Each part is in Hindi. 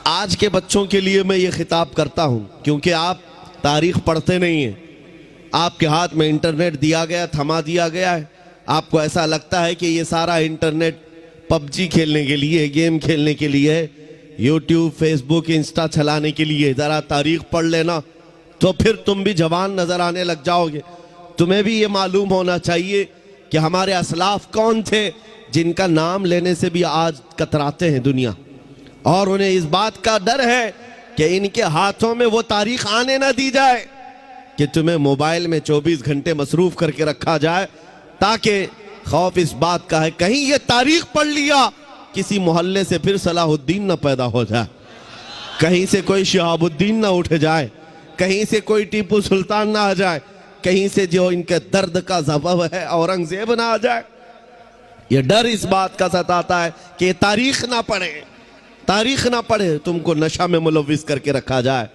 आज के बच्चों के लिए मैं ये खिताब करता हूँ, क्योंकि आप तारीख़ पढ़ते नहीं हैं। आपके हाथ में इंटरनेट दिया गया, थमा दिया गया है। आपको ऐसा लगता है कि ये सारा इंटरनेट पबजी खेलने के लिए, गेम खेलने के लिए, यूट्यूब, फेसबुक, इंस्टा चलाने के लिए। ज़रा तारीख़ पढ़ लेना तो फिर तुम भी जवान नज़र आने लग जाओगे। तुम्हें भी ये मालूम होना चाहिए कि हमारे असलाफ कौन थे जिनका नाम लेने से भी आज कतराते हैं दुनिया, और उन्हें इस बात का डर है कि इनके हाथों में वो तारीख आने ना दी जाए कि तुम्हें मोबाइल में 24 घंटे मसरूफ करके रखा जाए, ताकि खौफ इस बात का है कहीं ये तारीख पढ़ लिया किसी मोहल्ले से फिर सलाहुद्दीन ना पैदा हो जाए, कहीं से कोई शिहाबुद्दीन ना उठ जाए, कहीं से कोई टीपू सुल्तान ना आ जाए, कहीं से जो इनके दर्द का सबब है औरंगजेब ना आ जाए। ये डर इस बात का सताता है कि तारीख ना पढ़े, तारीख ना पढ़े, तुमको नशा में मुलविस करके रखा जाए,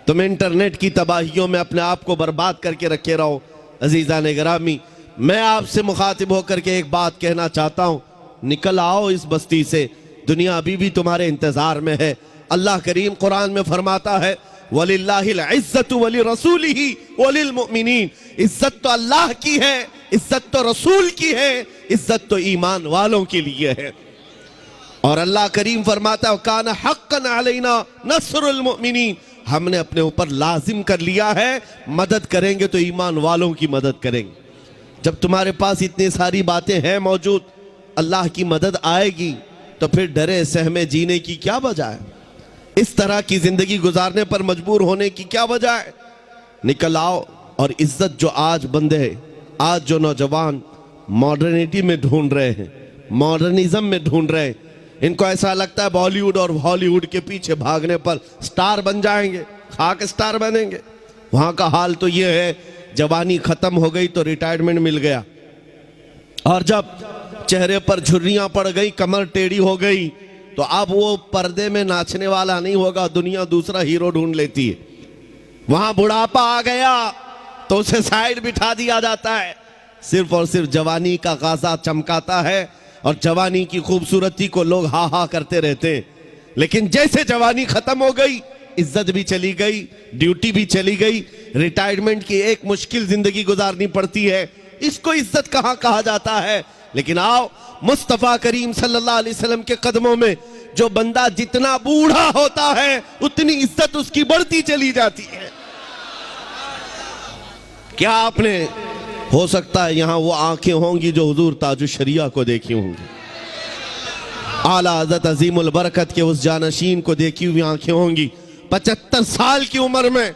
तुम इंटरनेट की तबाहियों में अपने आप को बर्बाद करके रखे रहो। अजीज़ान गिरामी, मैं आपसे मुखातिब होकर के एक बात कहना चाहता हूँ, निकल आओ इस बस्ती से, दुनिया अभी भी तुम्हारे इंतजार में है। अल्लाह करीम कुरान में फरमाता है, वलिल्लाहिल इज्जतु वली रसूलिही वलिल मुमिनीन। इज्जत तो अल्लाह की है, इज्जत तो रसूल की है, इज्जत तो ईमान वालों के लिए है। और अल्लाह करीम फरमाता है, काना हक्कन अलैना नस्रुल मुमिनीन। हमने अपने ऊपर लाजिम कर लिया है, मदद करेंगे तो ईमान वालों की मदद करेंगे। जब तुम्हारे पास इतनी सारी बातें हैं मौजूद, अल्लाह की मदद आएगी तो फिर डरे सहमे जीने की क्या वजह है? इस तरह की जिंदगी गुजारने पर मजबूर होने की क्या वजह है? निकल आओ। और इज्जत जो आज बंदे, आज जो नौजवान मॉडर्निटी में ढूंढ रहे हैं, मॉडर्निज्म में ढूंढ रहे हैं, इनको ऐसा लगता है बॉलीवुड और हॉलीवुड के पीछे भागने पर स्टार बन जाएंगे, खाक स्टार बनेंगे। वहाँ का हाल तो ये है, जवानी खत्म हो गई तो रिटायरमेंट मिल गया, और जब चेहरे पर झुर्रियाँ पड़ गई, कमर टेढ़ी हो गई, तो अब वो पर्दे में नाचने वाला नहीं होगा, दुनिया दूसरा हीरो ढूंढ लेती है। वहाँ बुढ़ापा आ गया तो उसे साइड बिठा दिया जाता है, सिर्फ और सिर्फ जवानी का गाजा चमकाता है और जवानी की खूबसूरती को लोग हा हा करते रहते हैं। लेकिन जैसे जवानी खत्म हो गई, इज्जत भी चली गई, ड्यूटी भी चली गई, रिटायरमेंट की एक मुश्किल जिंदगी गुजारनी पड़ती है। इसको इज्जत कहाँ कहा जाता है? लेकिन आओ, मुस्तफा करीम सल्लल्लाहु अलैहि वसल्लम के कदमों में जो बंदा जितना बूढ़ा होता है उतनी इज्जत उसकी बढ़ती चली जाती है। क्या आपने, हो सकता है यहां वो आंखें होंगी जो हुजूर ताजुश शरिया को देखी होंगी, आला हज़रत अजीमुल बरकत के उस जानशीन को देखी हुई आंखें होंगी, 75 साल की उम्र में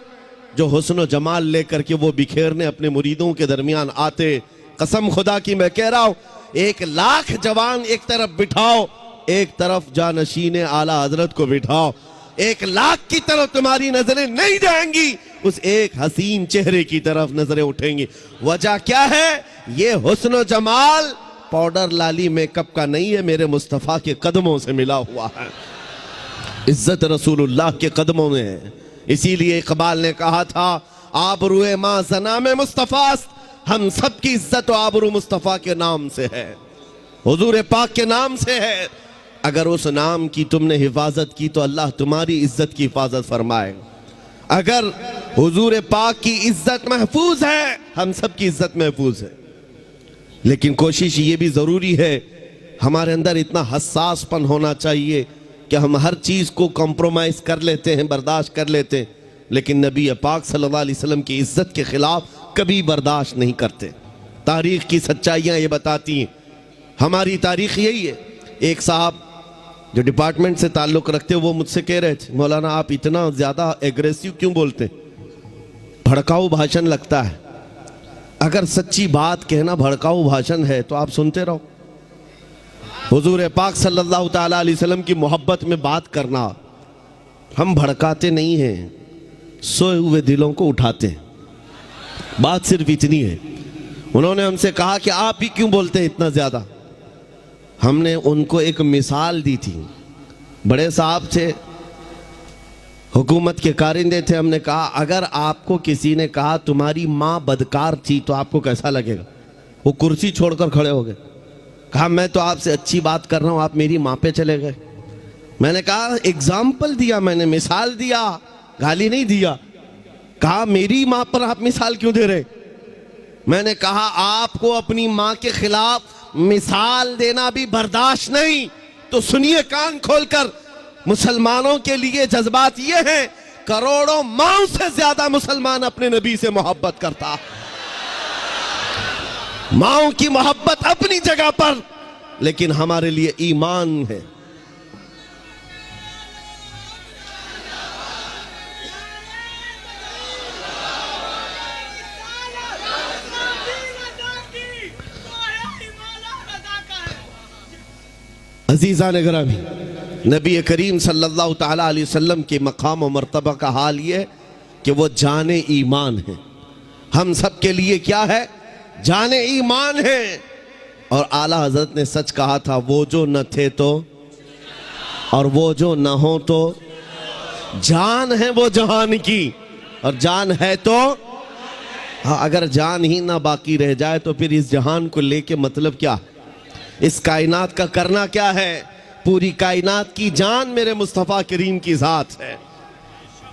जो हुस्न जमाल लेकर के वो बिखेरने अपने मुरीदों के दरमियान आते। कसम खुदा की मैं कह रहा हूं, 1 लाख जवान एक तरफ बिठाओ, एक तरफ जानशीन आला हजरत को बिठाओ, 1 लाख की तरफ तुम्हारी नजरें नहीं जाएंगी, उस एक हसीन चेहरे की तरफ नजरें उठेंगी। वजह क्या है? ये हुस्न जमाल पाउडर लाली मेकअप का नहीं है, मेरे मुस्तफा के कदमों से मिला हुआ है। इज्जत रसूलुल्लाह के कदमों में है। इसीलिए इकबाल ने कहा था, आबरूए मां जना में मुस्तफा, हम सब की इज्जत आबरू मुस्तफा के नाम से है, हुजूर पाक के नाम से है। अगर उस नाम की तुमने हिफाजत की तो अल्लाह तुम्हारी इज्जत की हिफाजत फरमाए। अगर हुजूर पाक की इज्जत महफूज है, हम सब की इज्जत महफूज है। लेकिन कोशिश ये भी जरूरी है, हमारे अंदर इतना हसासपन होना चाहिए कि हम हर चीज को कॉम्प्रोमाइज कर लेते हैं, बर्दाश्त कर लेते हैं, लेकिन नबी पाक सल्लल्लाहु अलैहि वसल्लम की इज्जत के खिलाफ कभी बर्दाश्त नहीं करते। तारीख की सच्चाइयाँ ये बताती हैं, हमारी तारीख यही है। एक साहब जो डिपार्टमेंट से ताल्लुक़ रखते वो मुझसे कह रहे थे, मौलाना आप इतना ज़्यादा एग्रेसिव क्यों बोलते हैं, भड़काऊ भाषण लगता है। अगर सच्ची बात कहना भड़काऊ भाषण है तो आप सुनते रहो। हुजूर पाक सल्लल्लाहु ताला अलैहि वसल्लम की मोहब्बत में बात करना, हम भड़काते नहीं हैं, सोए हुए दिलों को उठाते हैं। बात सिर्फ इतनी है। उन्होंने हमसे कहा कि आप ही क्यों बोलते हैं इतना ज़्यादा। हमने उनको एक मिसाल दी थी, बड़े साहब थे, हुकूमत के कारिंदे थे। हमने कहा अगर आपको किसी ने कहा तुम्हारी माँ बदकार थी तो आपको कैसा लगेगा? वो कुर्सी छोड़कर खड़े हो गए, कहा मैं तो आपसे अच्छी बात कर रहा हूँ, आप मेरी माँ पे चले गए। मैंने कहा एग्जाम्पल दिया, मैंने मिसाल दिया, गाली नहीं दिया। कहा मेरी मां पर आप मिसाल क्यों दे रहे? मैंने कहा आपको अपनी मां के खिलाफ मिसाल देना भी बर्दाश्त नहीं। तो सुनिए कान खोलकर, मुसलमानों के लिए जज्बात ये हैं, करोड़ों माओं से ज्यादा मुसलमान अपने नबी से मोहब्बत करता। माओं की मोहब्बत अपनी जगह पर, लेकिन हमारे लिए ईमान है। अजीज़ान गिरामी, नबी करीम सल्लल्लाहु ताला अलैहि वसल्लम के मकाम और मर्तबा का हाल ये है कि वो जाने ईमान है। हम सब के लिए क्या है? जाने ईमान है। और आला हजरत ने सच कहा था, वो जो न थे तो और वो जो न हो तो, जान है वो जहान की और जान है तो। हाँ, अगर जान ही ना बाकी रह जाए तो फिर इस जहान को लेके मतलब क्या? इस कायनात का करना क्या है? पूरी कायनात की जान मेरे मुस्तफ़ा करीम की ज़ात है।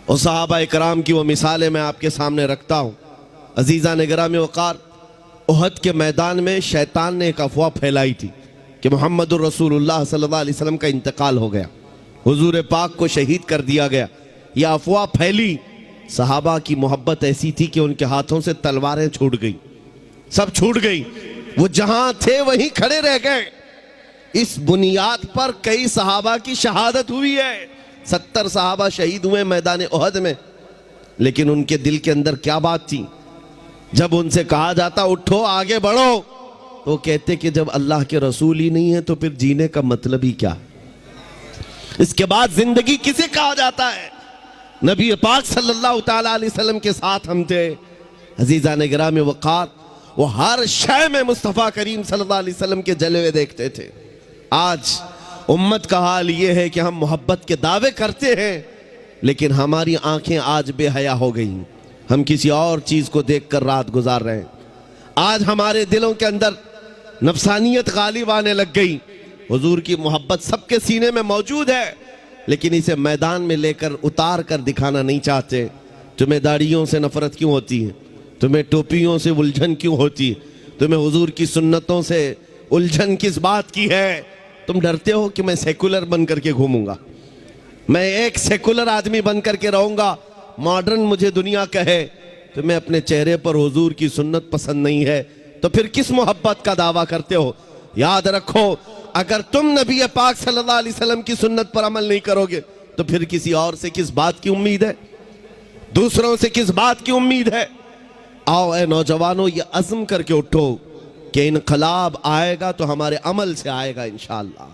और सहाबा इकराम की वो मिसालें मैं आपके सामने रखता हूँ। अजीज़ा निगरामी वक़ार, उहद के मैदान में शैतान ने एक अफवाह फैलाई थी कि मुहम्मदुर रसूलुल्लाह सल्लल्लाहु अलैहि वसल्लम का इंतकाल हो गया, हुजूर पाक को शहीद कर दिया गया। यह अफवाह फैली, सहाबा की मोहब्बत ऐसी थी कि उनके हाथों से तलवारें छूट गई, सब छूट गई। वो जहां थे वहीं खड़े रह गए। इस बुनियाद पर कई सहाबा की शहादत हुई है। 70 सहाबा शहीद हुए मैदान उहद में। लेकिन उनके दिल के अंदर क्या बात थी? जब उनसे कहा जाता उठो आगे बढ़ो, तो कहते कि जब अल्लाह के रसूल ही नहीं है तो फिर जीने का मतलब ही क्या? इसके बाद जिंदगी किसे कहा जाता है? नबी पाक सल्लल्लाहु ताला अलैहि वसल्लम के साथ हम थे। अजीज़ान गिरामी वक़ार, वो हर शय में मुस्तफ़ा करीम सल्लल्लाहु अलैहि वसल्लम के जलवे देखते थे। आज उम्मत का हाल ये है कि हम मोहब्बत के दावे करते हैं, लेकिन हमारी आंखें आज बेहया हो गई। हम किसी और चीज़ को देखकर रात गुजार रहे हैं। आज हमारे दिलों के अंदर नफसानियत गालिब आने लग गई। हुजूर की मोहब्बत सबके सीने में मौजूद है, लेकिन इसे मैदान में लेकर उतार कर दिखाना नहीं चाहते। तुम्हें दाढ़ियों से नफरत क्यों होती है? तुम्हें टोपियों से उलझन क्यों होती है? तुम्हें हुजूर की सुन्नतों से उलझन किस बात की है? तुम डरते हो कि मैं सेकुलर बन करके घूमूंगा, मैं एक सेकुलर आदमी बन करके रहूंगा, मॉडर्न मुझे दुनिया कहे। तुम्हें अपने चेहरे पर हुजूर की सुन्नत पसंद नहीं है, तो फिर किस मोहब्बत का दावा करते हो? याद रखो, अगर तुम नबी पाक सल्लल्लाहु अलैहि वसल्लम की सुन्नत पर अमल नहीं करोगे तो फिर किसी और से किस बात की उम्मीद है? दूसरों से किस बात की उम्मीद है? आओ ए नौजवानों, ये अज़्म करके उठो कि इनकलाब आएगा तो हमारे अमल से आएगा इंशाअल्लाह।